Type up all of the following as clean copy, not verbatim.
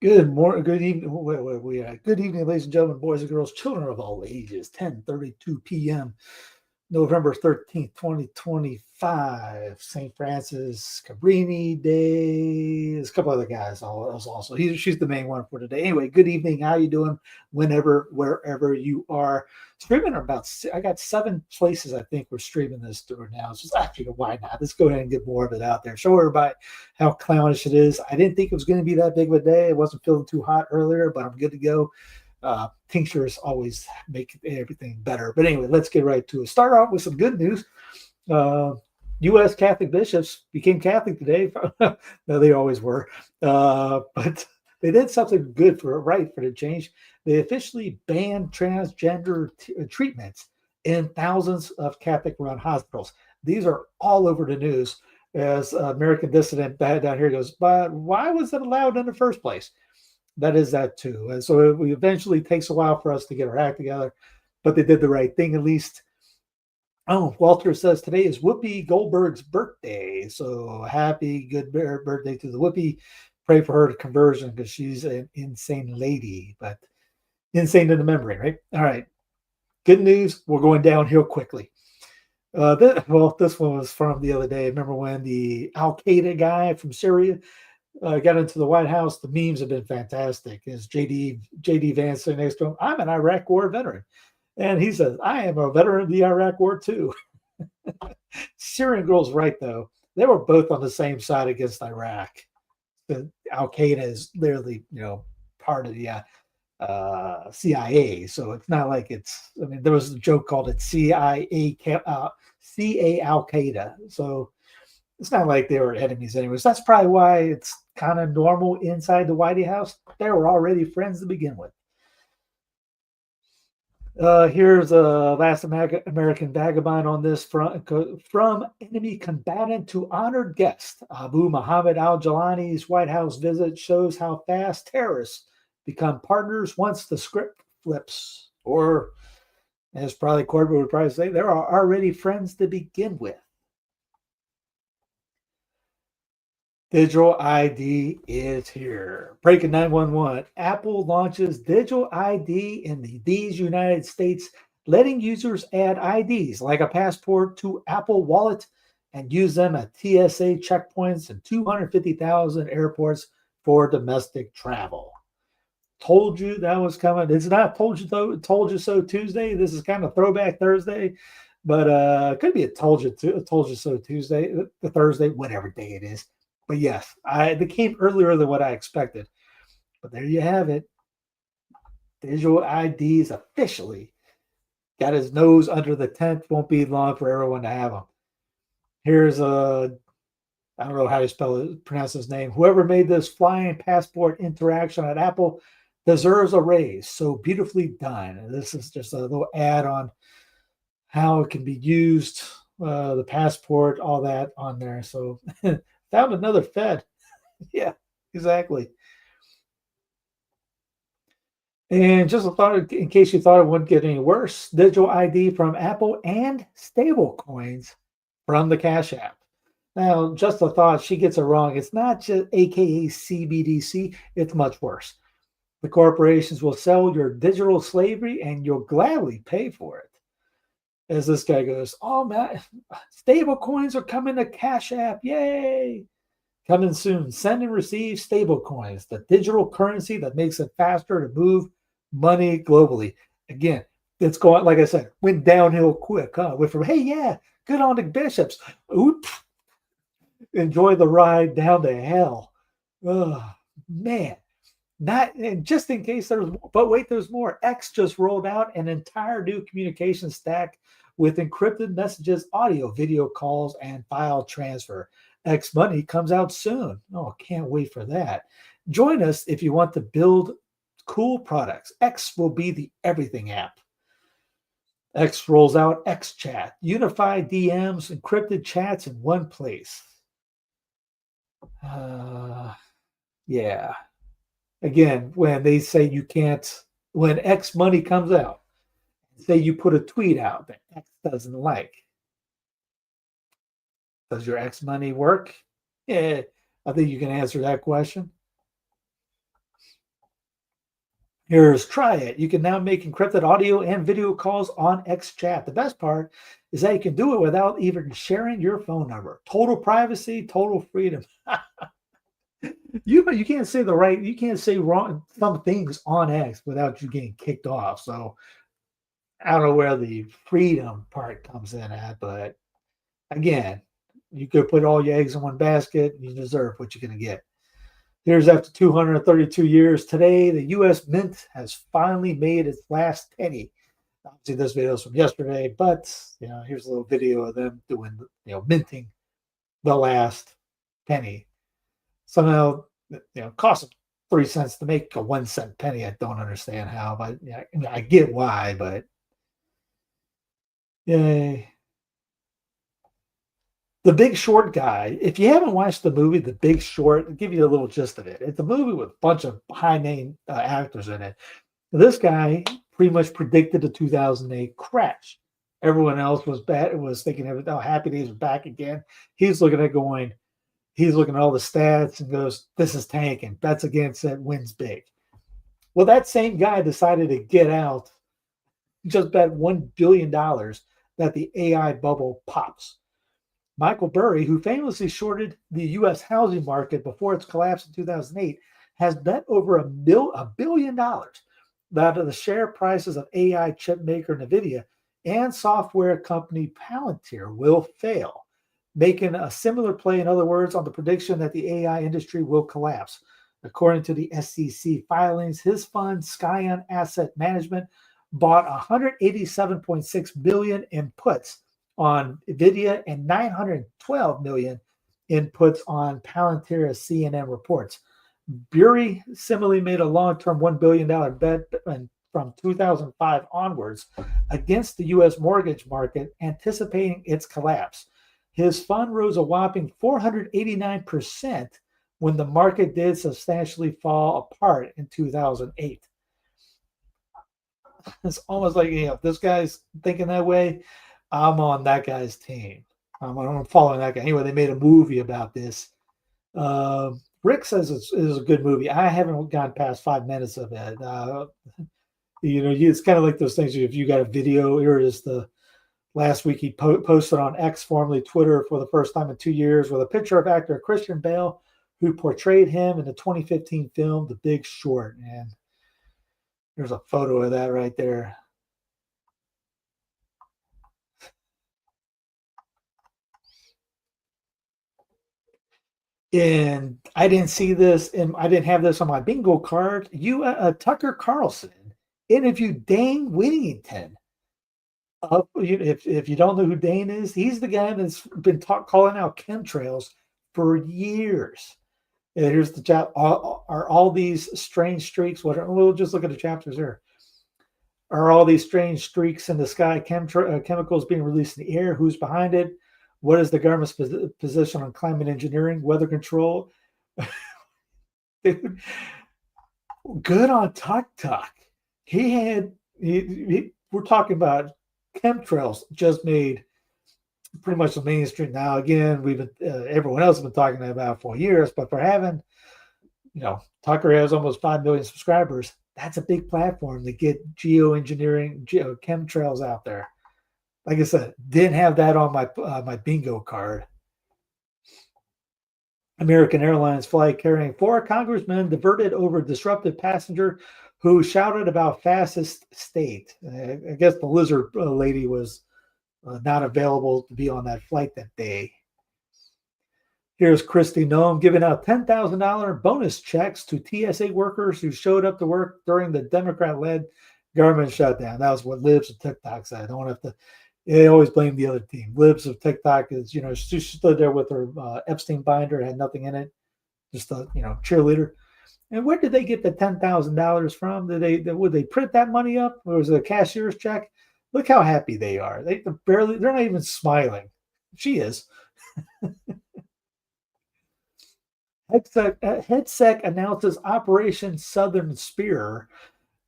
Good morning, good evening. Good evening, ladies and gentlemen, boys and girls, children of all ages. 10:32 p.m. November 13th, 2025. St. Francis Cabrini Day. There's a couple other guys also. She's the main one for today. Anyway, good evening. How you doing? Whenever, wherever you are. Streaming I got 7 places I think we're streaming this through now. It's just actually, why not? Let's go ahead and get more of it out there. Show everybody how clownish it is. I didn't think it was going to be that big of a day. It wasn't feeling too hot earlier, but I'm good to go. Tinctures always make everything better. But anyway, let's get right to it. Start off with some good news. U.S. Catholic bishops became Catholic today. No, they always were. But they did something good for the change. They officially banned transgender treatments in thousands of Catholic-run hospitals. These are all over the news. As American dissident down here goes, but why was it allowed in the first place? That is that too. And so it eventually takes a while for us to get our act together, but they did the right thing at least. Oh, Walter says today is Whoopi Goldberg's birthday. So happy, good birthday to the Whoopi. Pray for her conversion because she's an insane lady, but insane in the membrane, right? All right. Good news. We're going downhill quickly. This one was from the other day. Remember when the Al-Qaeda guy from Syria got into the White House? The memes have been fantastic. Is JD Vance sitting next to him? I'm an Iraq War veteran. And he says, I am a veteran of the Iraq War too. Syrian girl's right, though. They were both on the same side against Iraq. Al-Qaeda is literally, part of the CIA. So it's not like there was a joke called it CA Al-Qaeda. So it's not like they were enemies anyways. That's probably why it's kind of normal inside the White House. They were already friends to begin with. Here's a last American vagabond on this front. From enemy combatant to honored guest, Abu Muhammad al-Jilani's White House visit shows how fast terrorists become partners once the script flips. Or, as probably Corbett would probably say, they are already friends to begin with. Digital ID is here. Breaking 911. Apple launches digital ID in these United States, letting users add IDs like a passport to Apple Wallet and use them at TSA checkpoints and 250,000 airports for domestic travel. Told you that was coming. It's not told you so Tuesday. This is kind of throwback Thursday, but it could be a told you so Tuesday, the Thursday, whatever day it is. But yes, they came earlier than what I expected. But there you have it. Digital IDs officially got his nose under the tent. Won't be long for everyone to have them. Here's I don't know how you pronounce his name. Whoever made this flying passport interaction at Apple deserves a raise. So beautifully done. And this is just a little ad on how it can be used, the passport, all that on there. So found another Fed. Yeah, exactly. And just a thought, in case you thought it wouldn't get any worse, digital ID from Apple and stablecoins from the Cash App. Now, just a thought, she gets it wrong. It's not just AKA CBDC. It's much worse. The corporations will sell your digital slavery and you'll gladly pay for it. As this guy goes, oh man, stable coins are coming to Cash App. Yay. Coming soon. Send and receive stable coins, the digital currency that makes it faster to move money globally. Again, it's going, like I said, went downhill quick. Went from, hey, yeah, good on the bishops. Oops. Enjoy the ride down to hell. Oh, man. And just in case there's more, but wait, there's more. X just rolled out an entire new communication stack with encrypted messages, audio, video calls, and file transfer. X Money comes out soon. Oh, can't wait for that. Join us if you want to build cool products. X will be the everything app. X rolls out X Chat, unified DMs, encrypted chats in one place. Yeah. Again, when they say you can't, when X Money comes out, say you put a tweet out that X doesn't like. Does your X Money work? Yeah, I think you can answer that question. Here's try it. You can now make encrypted audio and video calls on XChat. The best part is that you can do it without even sharing your phone number. Total privacy, total freedom. You can't say you can't say wrong some things on X without you getting kicked off. So I don't know where the freedom part comes in at, but again, you could put all your eggs in one basket. You deserve what you're going to get. Here's after 232 years. Today, the U.S. Mint has finally made its last penny. Obviously, this video is from yesterday, but here's a little video of them doing, minting the last penny. Somehow, cost them 3 cents to make a 1 cent penny. I don't understand how, but I get why. But yay. The Big Short guy, if you haven't watched the movie The Big Short, I'll give you a little gist of it. It's a movie with a bunch of high-name actors in it. This guy pretty much predicted the 2008 crash. Everyone else was thinking, Happy Days are back again. He's looking at all the stats and goes, this is tanking. Bets against it, wins big. Well, that same guy decided to get out, just bet $1 billion that the AI bubble pops. Michael Burry, who famously shorted the U.S. housing market before its collapse in 2008, has bet over $1 billion that the share prices of AI chip maker NVIDIA and software company Palantir will fail, making a similar play, in other words, on the prediction that the AI industry will collapse. According to the SEC filings, his fund, Skyon Asset Management, bought $187.6 million in puts on NVIDIA and $912 million in puts on Palantir, as CNN reports. Burry similarly made a long-term $1 billion bet from 2005 onwards against the U.S. mortgage market, anticipating its collapse. His fund rose a whopping 489% when the market did substantially fall apart in 2008. It's almost like, if this guy's thinking that way, I'm on that guy's team. I'm following that guy. Anyway, they made a movie about this. Rick says it's a good movie. I haven't gone past 5 minutes of it. It's kind of like those things. If you got a video, here it is. Last week he posted on X, formerly Twitter, for the first time in 2 years, with a picture of actor Christian Bale, who portrayed him in the 2015 film The Big Short. And there's a photo of that right there. And I didn't see this, and I didn't have this on my bingo card. Tucker Carlson interviewed Dane Wigington. If you don't know who Dane is, he's the guy that's been calling out chemtrails for years. And here's the chat. Are all these strange streaks? We'll just look at the chapters here. Are all these strange streaks in the sky chemicals being released in the air? Who's behind it? What is the government's position on climate engineering, weather control? Dude, good on Tuck. We're talking about chemtrails just made pretty much the mainstream. Now, again, everyone else has been talking about for years, but for having, Tucker has almost 5 million subscribers. That's a big platform to get geoengineering, chemtrails out there. Like I said, didn't have that on my bingo card. American Airlines flight carrying 4 congressmen diverted over disruptive passenger who shouted about fastest state. I guess the lizard lady was not available to be on that flight that day. Here's Kristi Noem giving out $10,000 bonus checks to TSA workers who showed up to work during the Democrat-led government shutdown. That was what Libs of TikTok said. I don't have to. They always blame the other team. Libs of TikTok is, she stood there with her Epstein binder, had nothing in it, just a cheerleader. And where did they get the $10,000 from? Would they print that money up, or was it a cashier's check? Look how happy they are. They're not even smiling. She is. HeadSec announces Operation Southern Spear.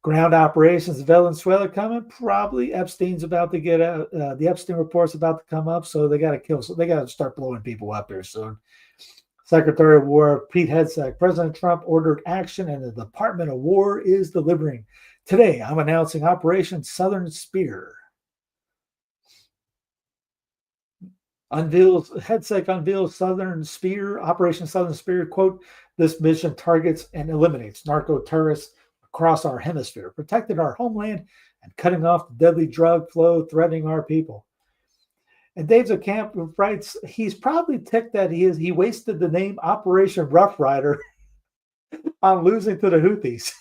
Ground operations in Venezuela coming. Probably Epstein's about to get out. The Epstein report's about to come up, so they got to kill. So they got to start blowing people up here soon. Secretary of War Pete Hegseth, President Trump ordered action and the Department of War is delivering. Today, I'm announcing Operation Southern Spear. Hegseth unveils Southern Spear, Operation Southern Spear, quote, this mission targets and eliminates narco-terrorists across our hemisphere, protecting our homeland and cutting off the deadly drug flow threatening our people. And Dave Camp writes, he's probably ticked that he wasted the name Operation Rough Rider on losing to the Houthis.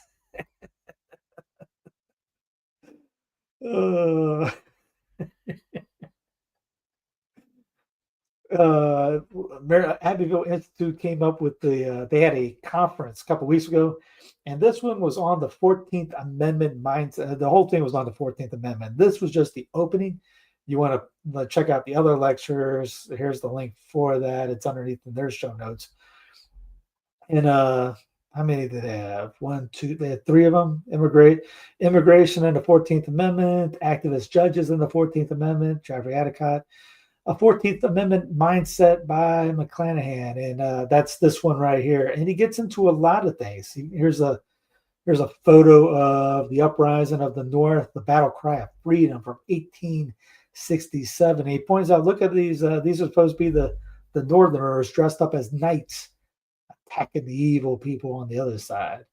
Abbeville Institute came up with they had a conference a couple weeks ago, and this one was on the 14th Amendment mindset. The whole thing was on the 14th Amendment. This was just the opening. You want to check out the other lectures. Here's the link for that. It's underneath in their show notes. And how many did they have? They had 3 of them. Immigration in the 14th Amendment, activist judges in the 14th Amendment, Jeffrey Adicott, a 14th Amendment mindset by McClanahan. And that's this one right here. And he gets into a lot of things. Here's a photo of the uprising of the North, the battle cry of freedom from 1867. He points out, look at these. These are supposed to be the Northerners dressed up as knights, attacking the evil people on the other side,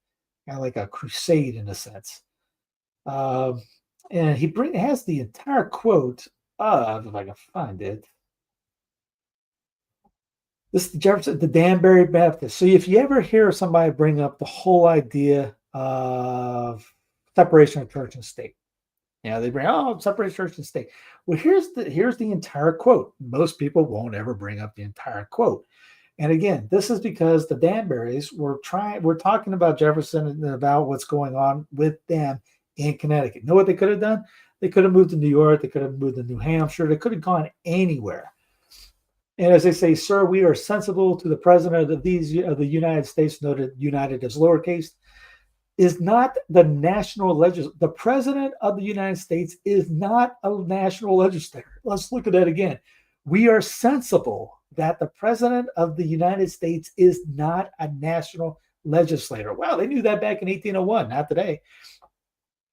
kind of like a crusade in a sense. And he has the entire quote of, if I can find it. This is Jefferson, the Danbury Baptist. So if you ever hear somebody bring up the whole idea of separation of church and state, they bring, separation of church and state. Well, here's the entire quote. Most people won't ever bring up the entire quote. And again, this is because the Danburys we're talking about Jefferson and about what's going on with them in Connecticut. You know what they could have done? They could have moved to New York. They could have moved to New Hampshire. They could have gone anywhere. And as they say, sir, we are sensible to the president of the United States, noted United as lowercase, is not the national legislature. The president of the United States is not a national legislator. Let's look at that again. We are sensible that the president of the United States is not a national legislator. Well, they knew that back in 1801, not today.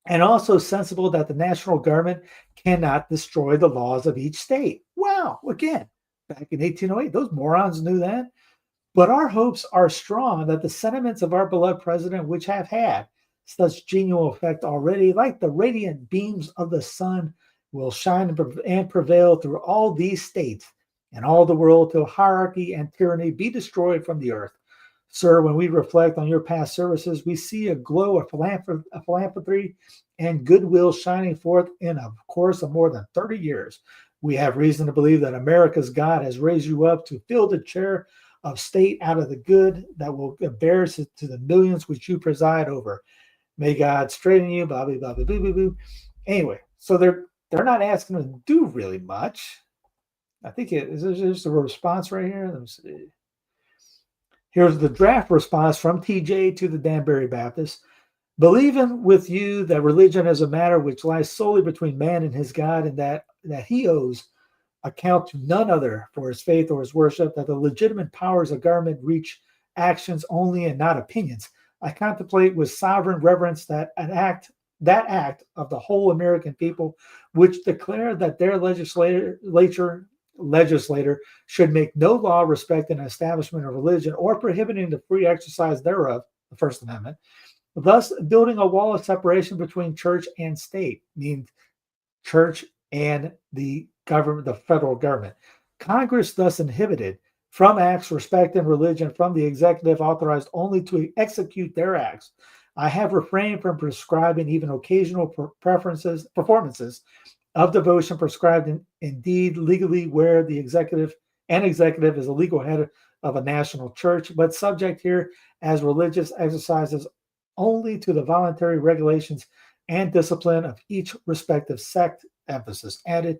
And also sensible that the national government cannot destroy the laws of each state. Wow, again, back in 1808, those morons knew that. But our hopes are strong that the sentiments of our beloved president, which have had such genial effect already, like the radiant beams of the sun, will shine and prevail through all these states and all the world till hierarchy and tyranny be destroyed from the earth. Sir, when we reflect on your past services, we see a glow of philanthropy and goodwill shining forth in a course of more than 30 years. We have reason to believe that America's God has raised you up to fill the chair of state out of the good that will bear to the millions which you preside over. May God straighten you, blah, blah, blah, blah, blah, blah, blah. Anyway, so they're not asking them to do really much. I think there's a response right here. Let me see. Here's the draft response from TJ to the Danbury Baptist. Believing with you that religion is a matter which lies solely between man and his God, and that he owes account to none other for his faith or his worship, that the legitimate powers of government reach actions only and not opinions, I contemplate with sovereign reverence that act of the whole American people, which declare that their legislator should make no law respecting the establishment of religion or prohibiting the free exercise thereof, the First Amendment, thus building a wall of separation between church and state, means church and the government, the federal government. Congress thus inhibited from acts respecting religion from the executive authorized only to execute their acts. I have refrained from prescribing even occasional performances of devotion prescribed indeed legally where the executive is a legal head of a national church, but subject here as religious exercises only to the voluntary regulations and discipline of each respective sect, emphasis added,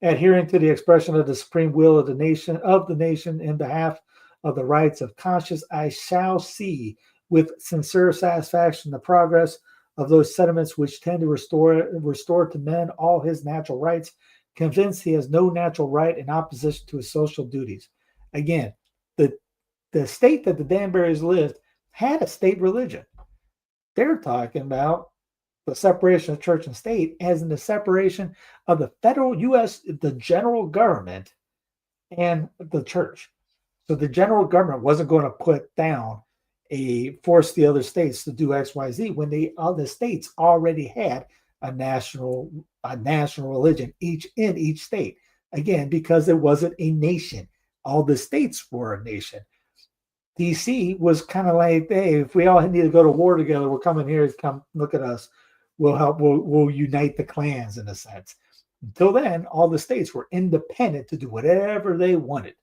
adhering to the expression of the supreme will of the nation in behalf of the rights of conscience. I shall see with sincere satisfaction the progress of those sentiments which tend to restore to man all his natural rights, convinced he has no natural right in opposition to his social duties. Again, the the state that the Danburys lived had a state religion. They're talking about the separation of church and state as in the separation of the federal U.S., the general government, and the church. So the general government wasn't going to put down force the other states to do X, Y, Z when the other states already had a national religion in each state. Again, because it wasn't a nation. All the states were a nation. DC was kind of like, hey, if we all need to go to war together, we're coming here. Come look at us. We'll help. We'll unite the clans in a sense. Until then, all the states were independent to do whatever they wanted.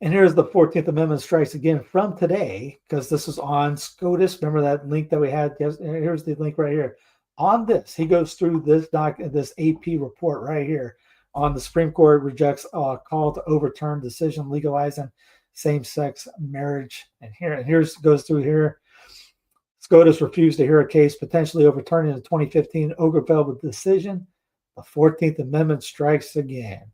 And here's the 14th Amendment strikes again from today, because this is on SCOTUS. Remember that link that we had? Here's the link right here. On this, he goes through this AP report right here on the Supreme Court rejects a call to overturn decision legalizing same-sex marriage. And here's goes through here. SCOTUS refused to hear a case potentially overturning the 2015 Obergefell decision. The 14th Amendment strikes again.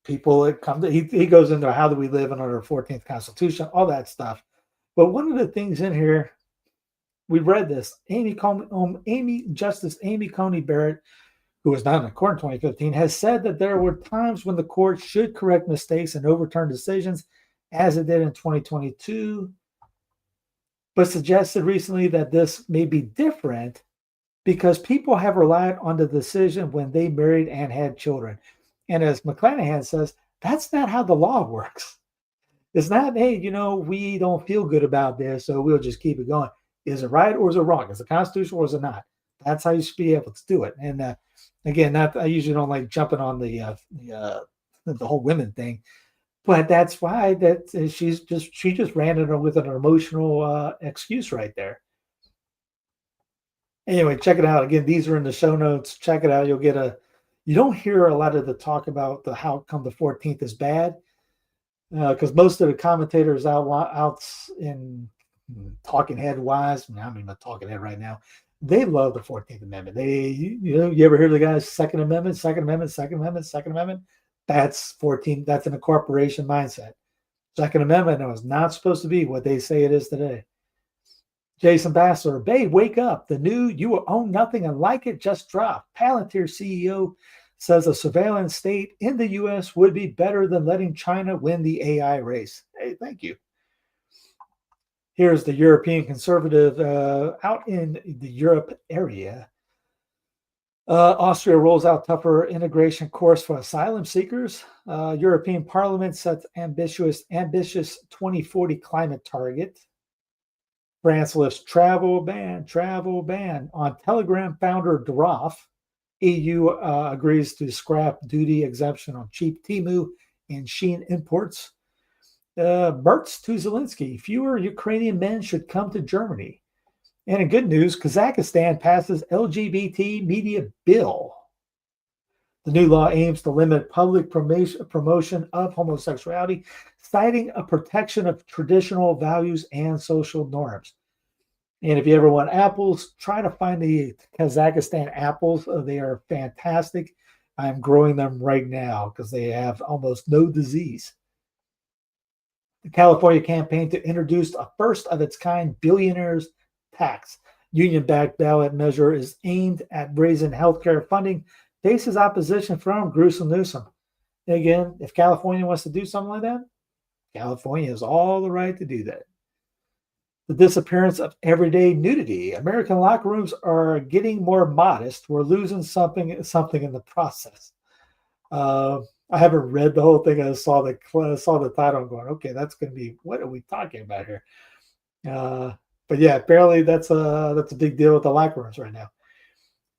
People come to, he goes into how do we live under our 14th Constitution, all that stuff. But one of the things in here, we read this, Justice Amy Coney Barrett, who was not in the court in 2015, has said that there were times when the court should correct mistakes and overturn decisions, as it did in 2022, but suggested recently that this may be different because people have relied on the decision when they married and had children. And as McClanahan says, that's not how the law works. It's not, hey, we don't feel good about this, so we'll just keep it going. Is it right or is it wrong? Is it constitutional or is it not? That's how you should be able to do it. And again, I usually don't like jumping on the whole women thing, but that's why she just ran it with an emotional excuse right there. Anyway, check it out. Again, these are in the show notes. Check it out. You don't hear a lot of the talk about how come the 14th is bad, because most of the commentators out in talking head wise, I'm even a talking head right now, they love the 14th Amendment. You ever hear the guys Second Amendment, Second Amendment, Second Amendment, Second Amendment? That's 14. That's an incorporation mindset. Second Amendment was not supposed to be what they say it is today. Jason Bassler, babe, wake up. The new You Will Own Nothing and Like It just dropped. Palantir CEO says a surveillance state in the U.S. would be better than letting China win the AI race. Hey, thank you. Here's the European conservative out in the Europe area. Austria rolls out tougher immigration course for asylum seekers. European Parliament sets ambitious 2040 climate target. France lifts travel ban on Telegram founder Durov. EU agrees to scrap duty exemption on cheap Temu and Shein imports. Mertz to Zelensky, fewer Ukrainian men should come to Germany. And in good news, Kazakhstan passes LGBT media bill. The new law aims to limit public promotion of homosexuality, citing a protection of traditional values and social norms. And if you ever want apples, try to find the Kazakhstan apples. They are fantastic. I'm growing them right now because they have almost no disease. The California campaign to introduce a first-of-its-kind billionaires tax. Union-backed ballot measure is aimed at raising healthcare funding, faces opposition from Newsom. Again, if California wants to do something like that, California has all the right to do that. The disappearance of everyday nudity. American locker rooms are getting more modest. We're losing something in the process. I haven't read the whole thing. I saw the title and going, okay, that's going to be, what are we talking about here? But yeah, apparently that's a big deal with the locker rooms right now.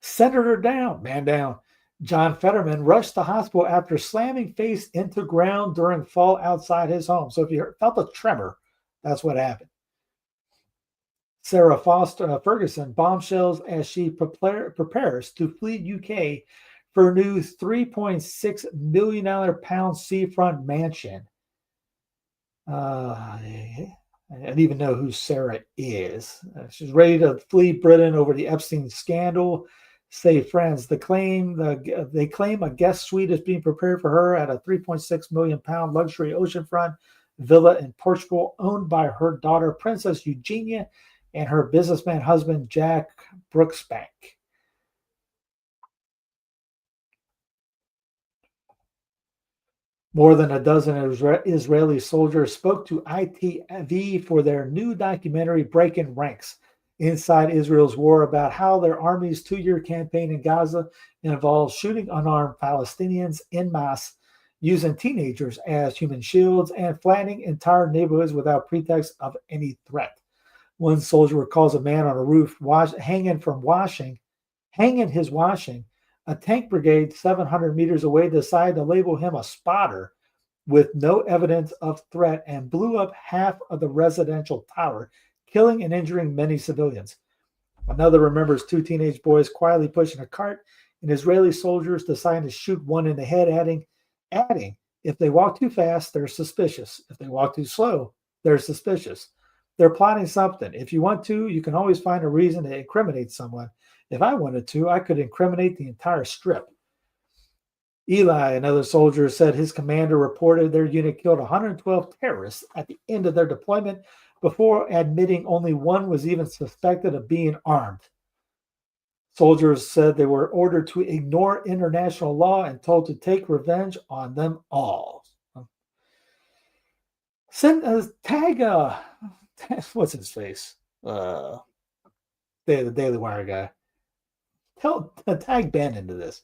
Senator man down. John Fetterman rushed to hospital after slamming face into ground during fall outside his home. So if you felt a tremor, that's what happened. Sarah Ferguson bombshells as she prepares to flee UK for a new $3.6 million seafront mansion. I don't even know who Sarah is. She's ready to flee Britain over the Epstein scandal. say friends. They claim a guest suite is being prepared for her at a 3.6 million pound luxury oceanfront villa in Portugal, owned by her daughter Princess Eugenia and her businessman husband Jack Brooksbank. More than a dozen Israeli soldiers spoke to ITV for their new documentary, Breaking Ranks, Inside Israel's War, about how their army's 2-year campaign in Gaza involves shooting unarmed Palestinians en masse, using teenagers as human shields, and flattening entire neighborhoods without pretext of any threat. One soldier recalls a man on a roof hanging his washing. A tank brigade 700 meters away decided to label him a spotter with no evidence of threat and blew up half of the residential tower, killing and injuring many civilians. Another remembers 2 teenage boys quietly pushing a cart and Israeli soldiers deciding to shoot one in the head, adding, if they walk too fast, they're suspicious. If they walk too slow, they're suspicious. They're plotting something. If you want to, you can always find a reason to incriminate someone. If I wanted to, I could incriminate the entire strip. Eli, another soldier, said his commander reported their unit killed 112 terrorists at the end of their deployment before admitting only one was even suspected of being armed. Soldiers said they were ordered to ignore international law and told to take revenge on them all. Tag, what's his face? The Daily Wire guy. Tag Ben into this.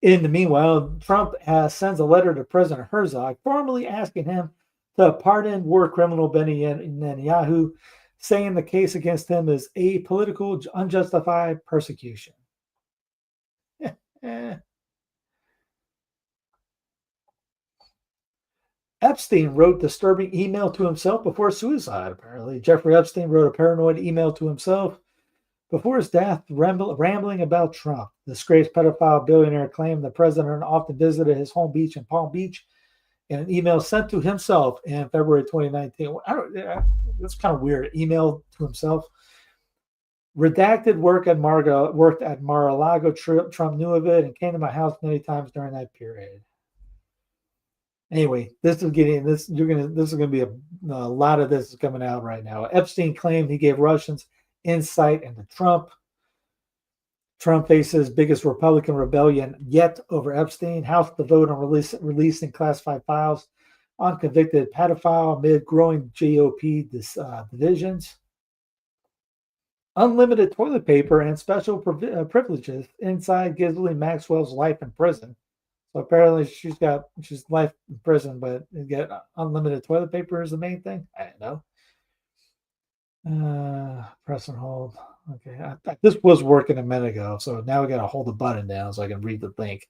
In the meanwhile, Trump sends a letter to President Herzog, formally asking him to pardon war criminal Benny Netanyahu, saying the case against him is apolitical, unjustified persecution. Epstein wrote disturbing email to himself before suicide, apparently. Jeffrey Epstein wrote a paranoid email to himself before his death, rambling about Trump. The disgraced pedophile billionaire claimed the president often visited his home beach in Palm Beach in an email sent to himself in February 2019. That's kind of weird. Email to himself. Redacted worked at Mar-a-Lago. Trump knew of it and came to my house many times during that period. Anyway, this is going to be a lot of this is coming out right now. Epstein claimed he gave Russians insight into Trump. Trump faces biggest Republican rebellion yet over Epstein. House to vote on releasing classified files on convicted pedophile amid growing GOP divisions. Unlimited toilet paper and special privileges inside Ghislaine Maxwell's life in prison. So apparently she's life in prison, but you get unlimited toilet paper is the main thing. I don't know. Press and hold. Okay, this was working a minute ago, so now we got to hold the button down so I can read the link.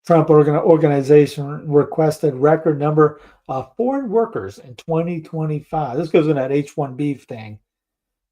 Trump organization requested record number of foreign workers in 2025. This goes in that H-1B thing.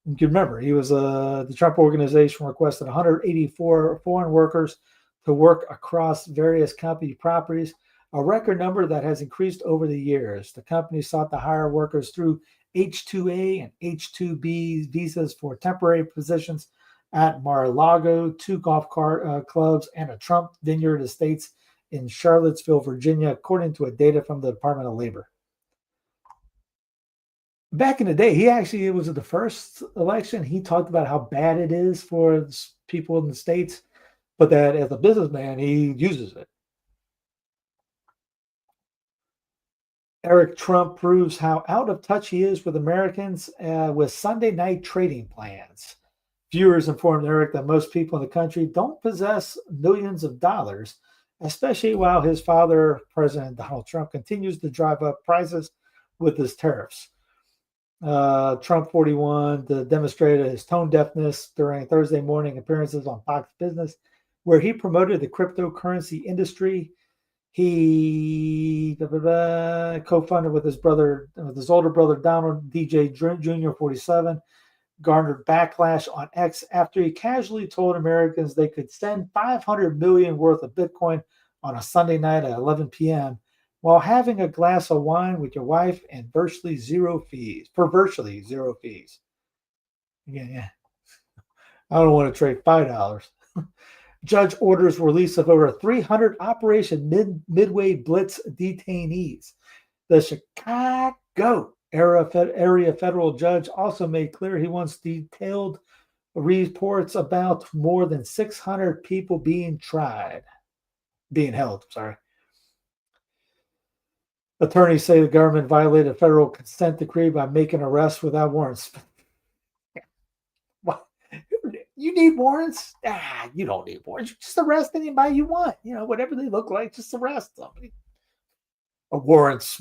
You can remember, he was the Trump organization requested 184 foreign workers to work across various company properties, a record number that has increased over the years. The company sought to hire workers through H-2A and H-2B visas for temporary positions at Mar-a-Lago, 2 golf clubs, and a Trump vineyard estates in Charlottesville, Virginia, according to data from the Department of Labor. Back in the day, it was the first election. He talked about how bad it is for people in the States, but that as a businessman, he uses it. Eric Trump proves how out of touch he is with Americans with Sunday night trading plans. Viewers informed Eric that most people in the country don't possess millions of dollars, especially while his father, President Donald Trump, continues to drive up prices with his tariffs. Trump 41 demonstrated his tone deafness during Thursday morning appearances on Fox Business, where he promoted the cryptocurrency industry. He co-funded with his older brother Donald DJ Jr. 47, garnered backlash on X after he casually told Americans they could send $500 million worth of Bitcoin on a Sunday night at 11 p.m. while having a glass of wine with your wife and virtually zero fees. Again, yeah. I don't want to trade $5. Judge orders release of over 300 Operation Midway Blitz detainees. The Chicago area federal judge also made clear he wants detailed reports about more than 600 people being held. Attorneys say the government violated a federal consent decree by making arrests without warrants. What? You need warrants? You don't need warrants. You just arrest anybody you want. Whatever they look like, just arrest somebody. Warrants.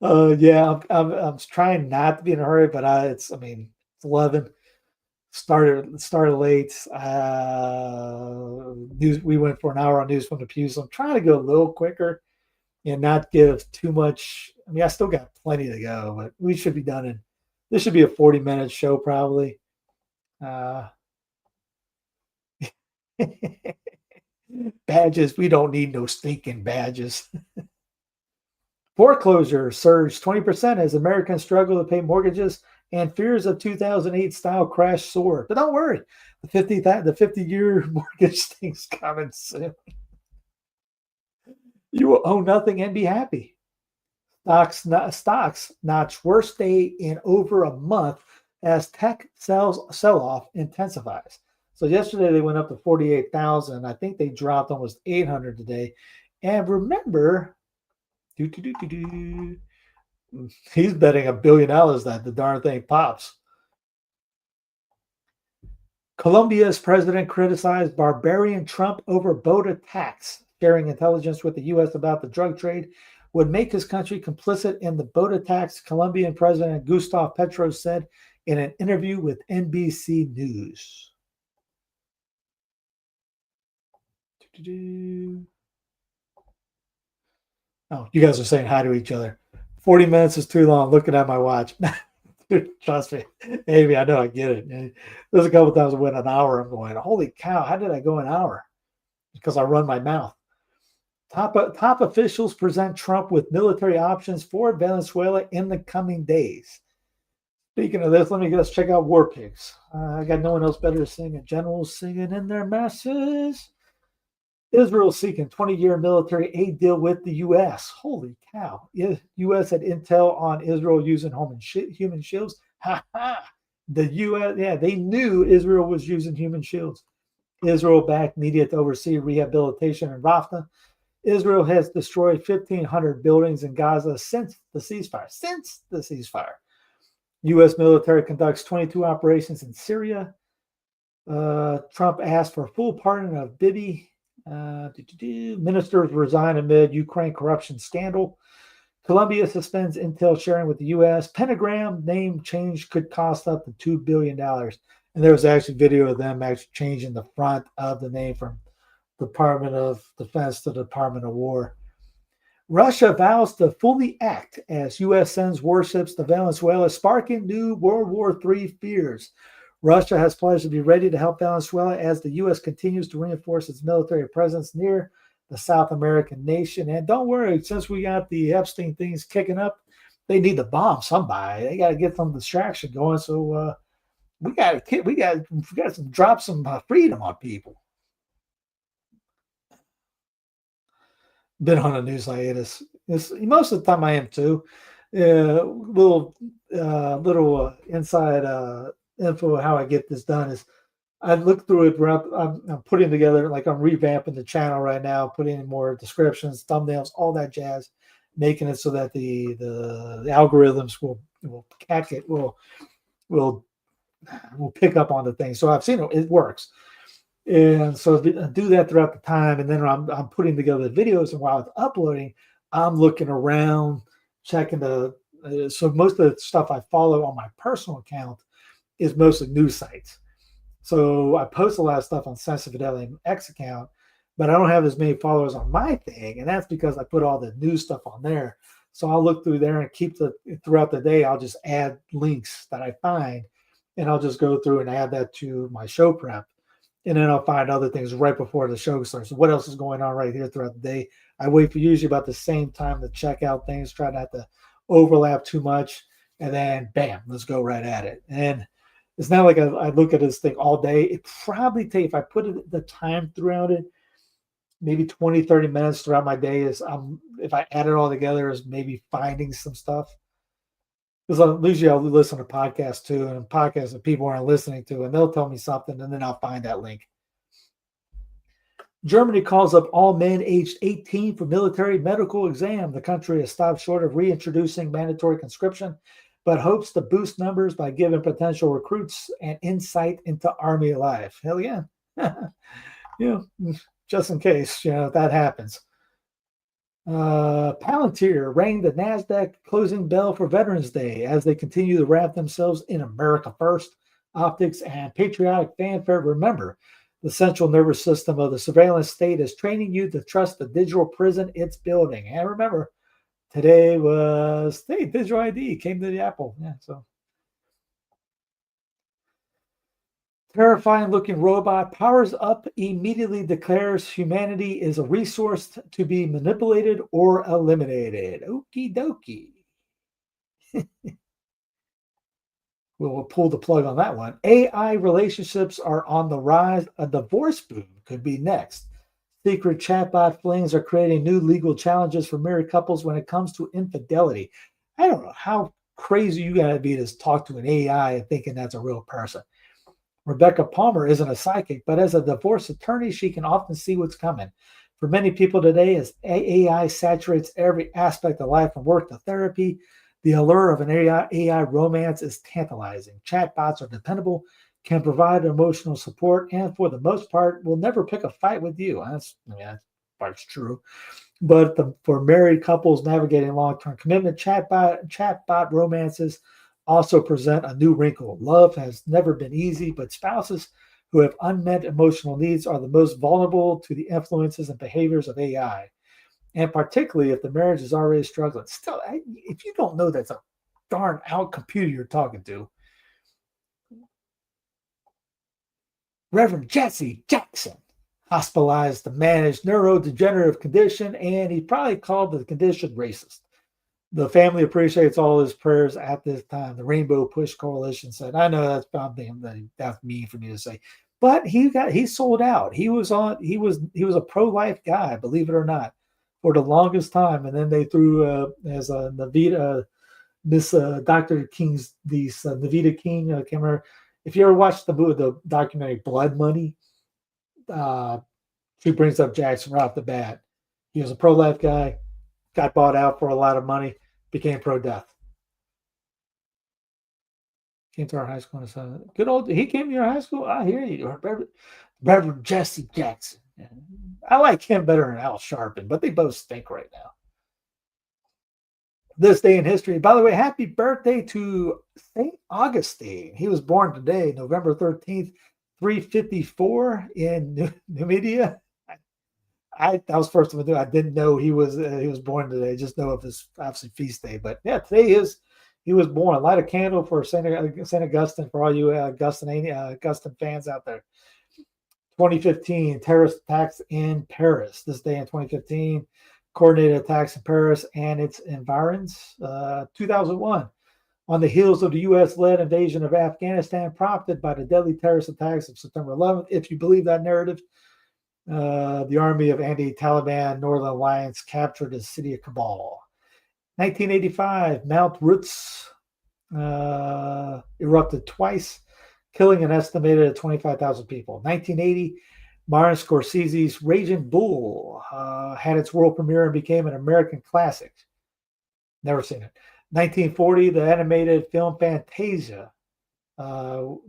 Yeah, I'm trying not to be in a hurry, but it's 11. Started late. We went for an hour on News from the Pew, so I'm trying to go a little quicker and not give too much. I still got plenty to go, but we should be done this should be a 40-minute show probably. Badges, we don't need no stinking badges. Foreclosure surged 20% as Americans struggle to pay mortgages and fears of 2008 style crash soar. But don't worry, the 50-year mortgage thing's coming soon. You will own nothing and be happy. Stocks notch worst day in over a month as tech sell-off intensifies. So yesterday they went up to 48,000. I think they dropped almost 800 today. And remember, he's betting $1 billion that the darn thing pops. Colombia's president criticized barbarian Trump over boat attacks. Sharing intelligence with the U.S. about the drug trade would make his country complicit in the boat attacks, Colombian President Gustavo Petro said in an interview with NBC News. Oh, you guys are saying hi to each other. 40 minutes is too long. Looking at my watch. Trust me. Amy, I know I get it. There's a couple of times I went an hour. I'm going, holy cow, how did I go an hour? Because I run my mouth. Top officials present Trump with military options for Venezuela in the coming days. Speaking of this, let's check out War Pigs. I got no one else better to sing. Generals singing in their masses. Israel seeking 20-year military aid deal with the U.S. Holy cow. U.S. had intel on Israel using human shields. Ha ha. The U.S., they knew Israel was using human shields. Israel backed media to oversee rehabilitation in Rafah. Israel has destroyed 1,500 buildings in Gaza since the ceasefire. U.S. military conducts 22 operations in Syria. Trump asked for full pardon of Bibi. Ministers resign amid Ukraine corruption scandal. Colombia suspends intel sharing with the U.S. Pentagram name change could cost up to $2 billion. And there was actually video of them actually changing the front of the name from Department of Defense to Department of War. Russia vows to fully act as U.S. sends warships to Venezuela, sparking new World War III fears. Russia has pledged to be ready to help Venezuela as the U.S. continues to reinforce its military presence near the South American nation. And don't worry, since we got the Epstein things kicking up, they need to bomb somebody. They got to get some distraction going. So we got to drop some freedom on people. Been on a news hiatus. Most of the time I am too. Little inside info how I get this done is I look through it. I'm putting together, like I'm revamping the channel right now, putting in more descriptions, thumbnails, all that jazz, making it so that the algorithms will catch it, will pick up on the thing. So I've seen it works. And so I do that throughout the time, and then I'm putting together the videos, and while it's uploading, I'm looking around, checking so most of the stuff I follow on my personal account is mostly news sites. So I post a lot of stuff on Sensitive Fidelity X account, but I don't have as many followers on my thing, and that's because I put all the news stuff on there. So I'll look through there and throughout the day, I'll just add links that I find, and I'll just go through and add that to my show prep. And then I'll find other things right before the show starts. So what else is going on right here throughout the day? I wait for usually about the same time to check out things, try not to overlap too much. and then bam, let's go right at it. And it's not like I look at this thing all day. It probably take, if I put the time throughout it, maybe 20, 30 minutes throughout my day is, if I add it all together, is maybe finding some stuff. Because usually I'll listen to podcasts too, and podcasts that people aren't listening to, and they'll tell me something, and then I'll find that link. Germany calls up all men aged 18 for military medical exam. The country has stopped short of reintroducing mandatory conscription, but hopes to boost numbers by giving potential recruits an insight into Army life. Hell yeah. Just in case, that happens. Palantir rang the NASDAQ closing bell for Veterans Day as they continue to wrap themselves in America First optics and patriotic fanfare. Remember, the central nervous system of the surveillance state is training you to trust the digital prison it's building. And remember, today was digital ID came to the Apple. Yeah, so terrifying looking robot powers up, immediately declares humanity is a resource to be manipulated or eliminated. Okie dokie. We'll pull the plug on that one. AI relationships are on the rise. A divorce boom could be next. Secret chatbot flings are creating new legal challenges for married couples when it comes to infidelity. I don't know how crazy you got to be to talk to an AI and thinking that's a real person. Rebecca Palmer isn't a psychic, but as a divorce attorney, she can often see what's coming. For many people today, as AI saturates every aspect of life from work to therapy, the allure of an AI romance is tantalizing. Chatbots are dependable, can provide emotional support, and for the most part, will never pick a fight with you. That part's true. But for married couples navigating long-term commitment, chatbot romances also present a new wrinkle. Love has never been easy, but spouses who have unmet emotional needs are the most vulnerable to the influences and behaviors of AI. And particularly if the marriage is already struggling. Still, if you don't know that's a darn out computer you're talking to. Reverend Jesse Jackson, hospitalized to manage neurodegenerative condition, and he probably called the condition racist. The family appreciates all his prayers at this time. The Rainbow Push Coalition said, I know that's mean for me to say, but he sold out. He was a pro-life guy, believe it or not, for the longest time. And then they threw as a Navita, Miss Dr. King's Navita King. I can't remember if you ever watched the documentary Blood Money. She brings up Jackson right off the bat. He was a pro-life guy, got bought out for a lot of money, became pro-death. Came to our high school. Good old. He came to your high school. I hear you, Reverend Jesse Jackson. I like him better than Al Sharpton, but they both stink right now. This day in history. By the way, happy birthday to St. Augustine. He was born today, November 13th, 354 in Numidia. I was first of all, I didn't know he was born today. I just know of his obviously feast day. But yeah, today he was born. Light a candle for St. Augustine for all you Augustine fans out there. 2015, terrorist attacks in Paris. This day in 2015, coordinated attacks in Paris and its environs. 2001, on the heels of the U.S.-led invasion of Afghanistan, prompted by the deadly terrorist attacks of September 11th, if you believe that narrative, the army of anti-Taliban Northern Alliance captured the city of Kabul. 1985, Mount Roots erupted twice, killing an estimated 25,000 people. 1980, Martin Scorsese's Raging Bull had its world premiere and became an American classic. Never seen it. 1940, the animated film Fantasia, it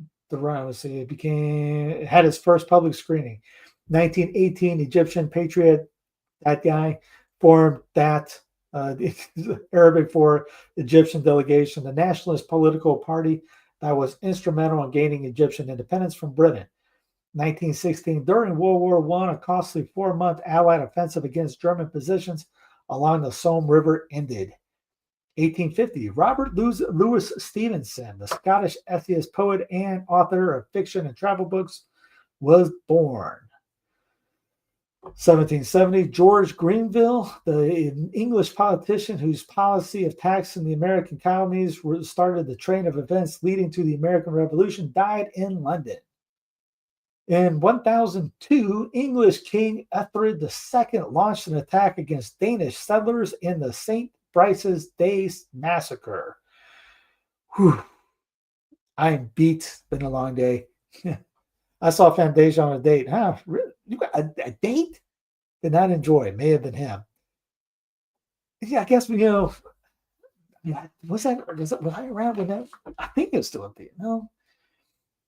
had its first public screening. 1918, Egyptian patriot, that guy, formed that Arabic for Egyptian delegation, the nationalist political party that was instrumental in gaining Egyptian independence from Britain. 1916, during World War I, a costly 4-month Allied offensive against German positions along the Somme River ended. 1850, Robert Louis Stevenson, the Scottish essayist, poet, and author of fiction and travel books, was born. 1770, George Grenville, the English politician whose policy of taxing the American colonies started the train of events leading to the American Revolution, died in London. In 1002, English King Ethelred II launched an attack against Danish settlers in the St. Brice's Day Massacre. Whew. I'm beat. It's been a long day. I saw Fantasia on a date. Huh? You got a date? Did not enjoy. May have been him. Yeah, I guess was I around when that? I think it was still up there. No,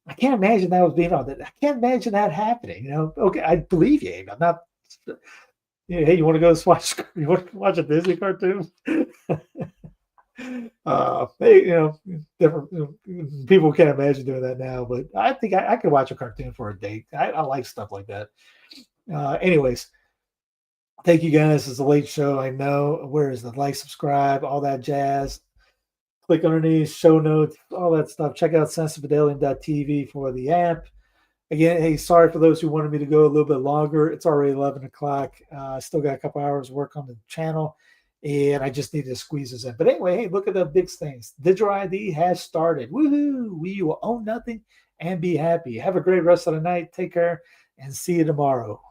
I can't imagine that was being on that. I can't imagine that happening. Okay, I believe you. I'm not. Hey, you want to go watch? You want to watch a Disney cartoon? Hey, different people can't imagine doing that now, but I think I could watch a cartoon for a date. I like stuff like that. Anyways, thank you guys. It's a late show. I know. Where is the like, subscribe, all that jazz? Click underneath, show notes, all that stuff. Check out sensibidalian.tv for the app. Again, hey, sorry for those who wanted me to go a little bit longer. It's already 11 o'clock. I still got a couple hours of work on the channel, and I just needed to squeeze this in. But anyway, hey, look at the big things. Digital ID has started. Woohoo! We will own nothing and be happy. Have a great rest of the night. Take care, and see you tomorrow.